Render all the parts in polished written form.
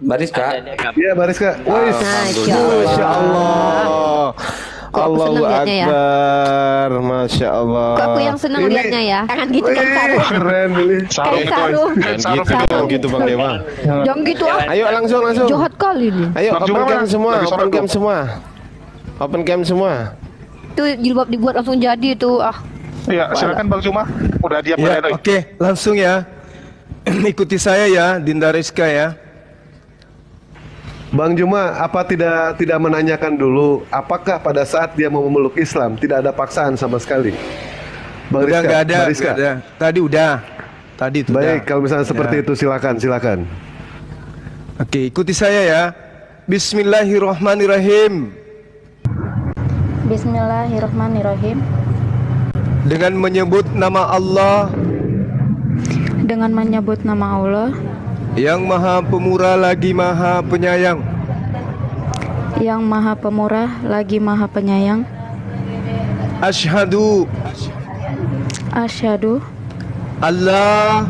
Baris Kak. Iya, Baris Kak. Wih, Masya Allah. Allahu Akbar, Masya Allah. Kok aku yang senang lihatnya ya? Jangan gitu kan Sarung. Keren ini. Sarung. Gitu Bang Dewa. Jangan gitu ah. Ayo langsung. Jahat kali ini. Ayo open cam semua, Open cam semua. Itu jilbab dibuat langsung jadi itu ah. Iya, silakan Bang Zuma. Udah dia Ya, oke, langsung ya. Ikuti saya ya, Dinda Rizka ya. Bang Juma, apa tidak menanyakan dulu apakah pada saat dia mau memeluk Islam tidak ada paksaan sama sekali? Bang Rizka, nggak ada, Bang Rizka. nggak ada. Tadi udah. Tadi itu. Baik, kalau misalnya seperti itu silakan. Oke, ikuti saya ya. Bismillahirrahmanirrahim. Bismillahirrahmanirrahim. Dengan menyebut nama Allah Dengan menyebut nama Allah yang Maha Pemurah lagi Maha Penyayang, yang Maha Pemurah lagi Maha Penyayang. Asyhadu Allah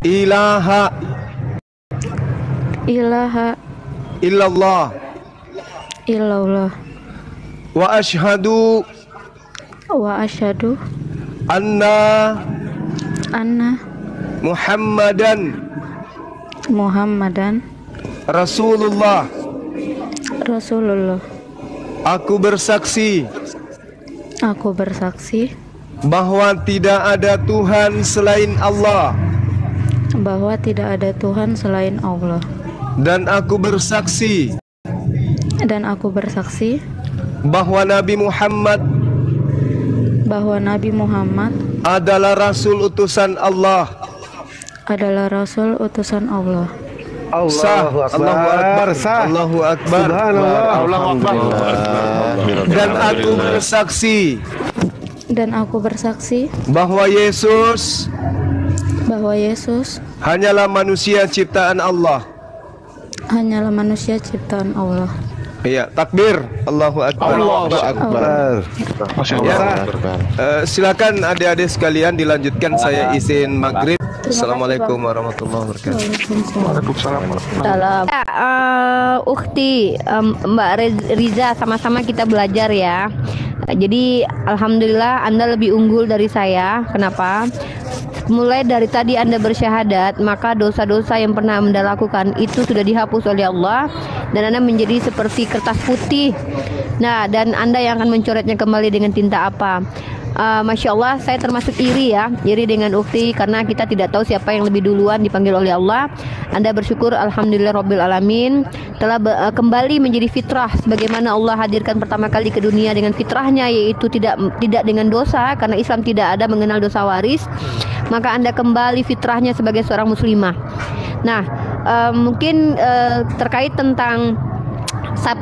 ilaha illallah wa asyhadu anna Muhammadan Rasulullah. Aku bersaksi bahwa tidak ada Tuhan selain Allah. Dan aku bersaksi bahwa Nabi Muhammad adalah Rasul utusan Allah. Allahu Akbar. Allahu Akbar. Dan aku bersaksi bahwa Yesus hanyalah manusia ciptaan Allah. Iya, takbir. Allahu Akbar. Silakan adik-adik sekalian dilanjutkan, saya izin maghrib. Assalamualaikum warahmatullahi wabarakatuh. Waalaikumsalam. Ukhti Mbak Riza, sama-sama kita belajar ya. Jadi alhamdulillah Anda lebih unggul dari saya. Kenapa? Mulai dari tadi Anda bersyahadat, maka dosa-dosa yang pernah Anda lakukan itu sudah dihapus oleh Allah, dan Anda menjadi seperti kertas putih. Nah, dan Anda yang akan mencoretnya kembali dengan tinta apa? Masya Allah, saya termasuk iri dengan ukhti, karena kita tidak tahu siapa yang lebih duluan dipanggil oleh Allah. Anda bersyukur alhamdulillah rabbil alamin telah kembali menjadi fitrah sebagaimana Allah hadirkan pertama kali ke dunia dengan fitrahnya, yaitu tidak dengan dosa, karena Islam tidak ada mengenal dosa waris. Maka Anda kembali fitrahnya sebagai seorang muslimah. Nah, mungkin terkait tentang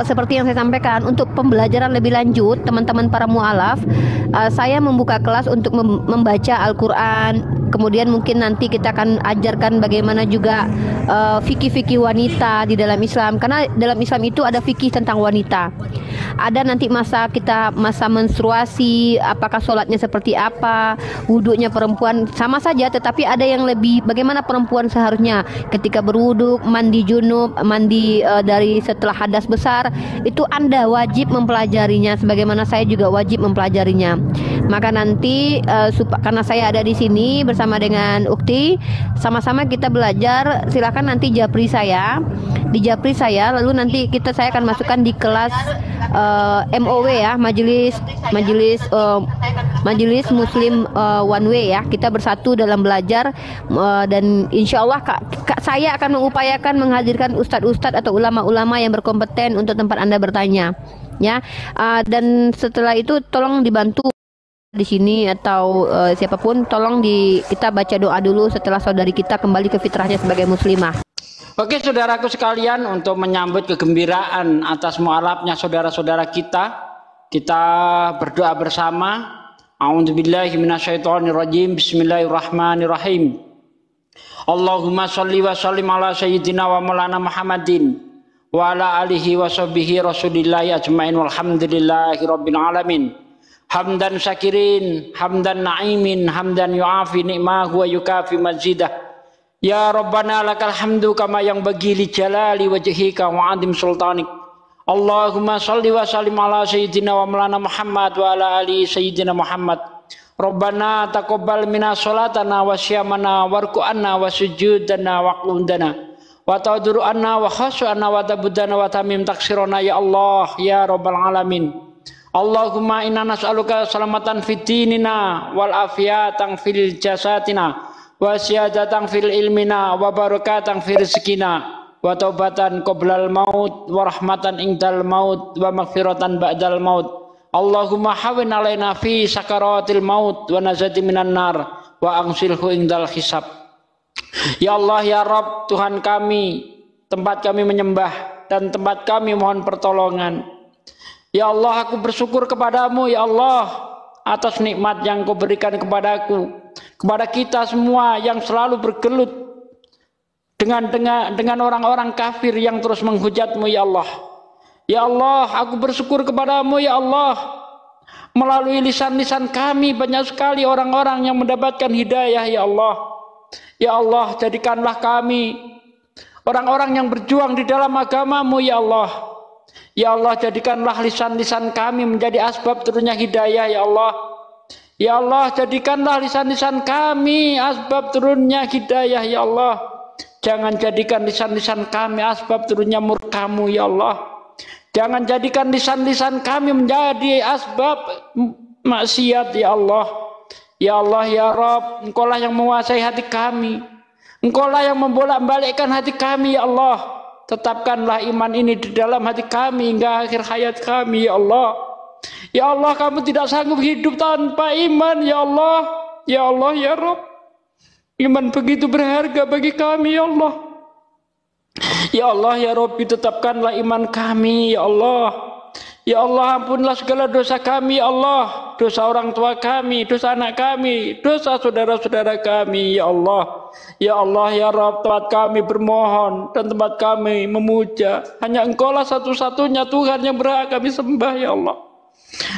seperti yang saya sampaikan, untuk pembelajaran lebih lanjut teman-teman para mu'alaf, saya membuka kelas untuk membaca Al-Quran. Kemudian mungkin nanti kita akan ajarkan bagaimana juga fikih-fikih wanita di dalam Islam, karena dalam Islam itu ada fikih tentang wanita. Ada nanti masa menstruasi, apakah sholatnya seperti apa, wudhunya perempuan sama saja, tetapi ada yang lebih bagaimana perempuan seharusnya ketika berwudhu, mandi junub, mandi dari setelah hadas besar. Itu Anda wajib mempelajarinya, sebagaimana saya juga wajib mempelajarinya. Maka nanti karena saya ada di sini bersama dengan Ukti, sama-sama kita belajar. Silakan nanti japri saya, lalu nanti saya akan masukkan di kelas MOW ya, majelis Muslim One Way ya. Kita bersatu dalam belajar, dan insya Allah saya akan mengupayakan menghadirkan ustadz-ustadz atau ulama-ulama yang berkompeten untuk tempat Anda bertanya ya. Dan setelah itu tolong dibantu di sini atau siapapun, tolong kita baca doa dulu setelah saudari kita kembali ke fitrahnya sebagai muslimah. Oke saudaraku sekalian, untuk menyambut kegembiraan atas mu'alafnya saudara-saudara kita berdoa bersama. A'udzubillahi minasyaitonirrajim. Bismillahirrahmanirrahim. Allahumma sholli wa sallim ala sayyidina wa maulana Muhammadin wa ala alihi wa sahbihi rasulillahi ajmain walhamdulillahi rabbil alamin. Hamdan syakirin, hamdan na'imin, hamdan yu'afi ni'mahu wa yukafi mazidah. Ya Rabbana lakal hamdu kama yang bagi li jalali wajhika wa adim sultanik. Allahumma salli wa sallim ala sayyidina wa maulana Muhammad wa ala ali sayyidina Muhammad. Rabbana taqabbal minna salatana wa syamana warku'anna wa sujudana wa qudana wa tawduru'anna wa khasu'anna wa tabudana wa tamim taksirona ya Allah ya Rabbal alamin. Allahumma inna nas'aluka salamatan fid dinina wal afiyatan fil jasadina wa siyadatan fil ilmina wa barakatan fil rizkina wa taubatan qoblal maut wa rahmatan indal maut wa maghfiratan ba'dal maut. Allahumma hawin alaina fi sakaratil maut wa nazati minan nar wa angsilhu indal hisab. Ya Allah ya Rabb, Tuhan kami, tempat kami menyembah dan tempat kami mohon pertolongan. Ya Allah, aku bersyukur kepadamu ya Allah atas nikmat yang kau berikan kepadaku, kepada kita semua yang selalu bergelut dengan orang-orang kafir yang terus menghujatmu ya Allah. Ya Allah, aku bersyukur kepadamu ya Allah, melalui lisan-lisan kami banyak sekali orang-orang yang mendapatkan hidayah ya Allah. Ya Allah, jadikanlah kami orang-orang yang berjuang di dalam agamamu ya Allah. Ya Allah, jadikanlah lisan-lisan kami menjadi asbab turunnya hidayah ya Allah. Ya Allah, jadikanlah lisan-lisan kami asbab turunnya hidayah ya Allah. Jangan jadikan lisan-lisan kami asbab turunnya murka-Mu ya Allah. Jangan jadikan lisan-lisan kami menjadi asbab maksiat ya Allah. Ya Allah ya Rabb, Engkaulah yang menguasai hati kami. Engkaulah yang membolak-balikkan hati kami ya Allah. Tetapkanlah iman ini di dalam hati kami hingga akhir hayat kami ya Allah. Ya Allah, kami tidak sanggup hidup tanpa iman ya Allah. Ya Allah ya Rabb, iman begitu berharga bagi kami ya Allah. Ya Allah ya Rabbi, tetapkanlah iman kami ya Allah. Ya Allah, ampunlah segala dosa kami ya Allah, dosa orang tua kami, dosa anak kami, dosa saudara-saudara kami ya Allah. Ya Allah ya Rabb, tempat kami bermohon dan tempat kami memuja, hanya Engkaulah satu-satunya Tuhan yang berhak kami sembah ya Allah.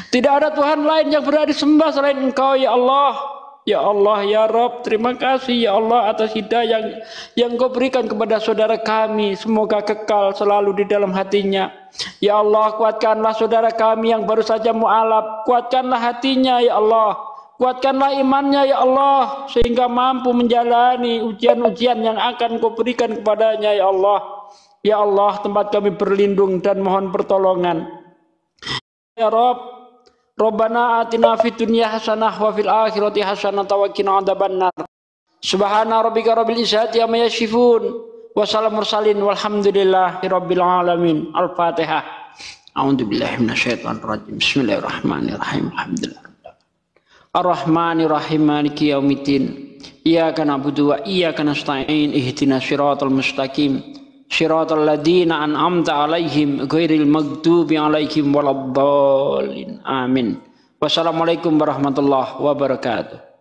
Tidak ada Tuhan lain yang berhak disembah selain Engkau ya Allah. Ya Allah ya Rabb, terima kasih ya Allah atas hidayah yang Kau berikan kepada saudara kami, semoga kekal selalu di dalam hatinya. Ya Allah, kuatkanlah saudara kami yang baru saja mu'alaf, kuatkanlah hatinya ya Allah, kuatkanlah imannya ya Allah, sehingga mampu menjalani ujian-ujian yang akan Kau berikan kepadanya ya Allah. Ya Allah, tempat kami berlindung dan mohon pertolongan. Ya Rabb, Rabbana atina fid dunya hasanah wa fil akhirati hasanah wa qina adzabannar. Subhana rabbika rabbil izzati amma yasifun wa salamun mursalin walhamdulillahi rabbil alamin. Al-Fatihah. A'udzu billahi minasyaitonir rajim. Bismillahirrahmanirrahim. Alhamdulillah. Ar-Rahmanir Rahim, Maliki yaumiddin. Iyyaka na'budu wa iyyaka nasta'in. Ihdinas siratal mustaqim. Shiratal ladzina an'amta 'alaihim ghairil maghdubi 'alaihim waladdallin. Amin. Wassalamualaikum warahmatullahi wabarakatuh.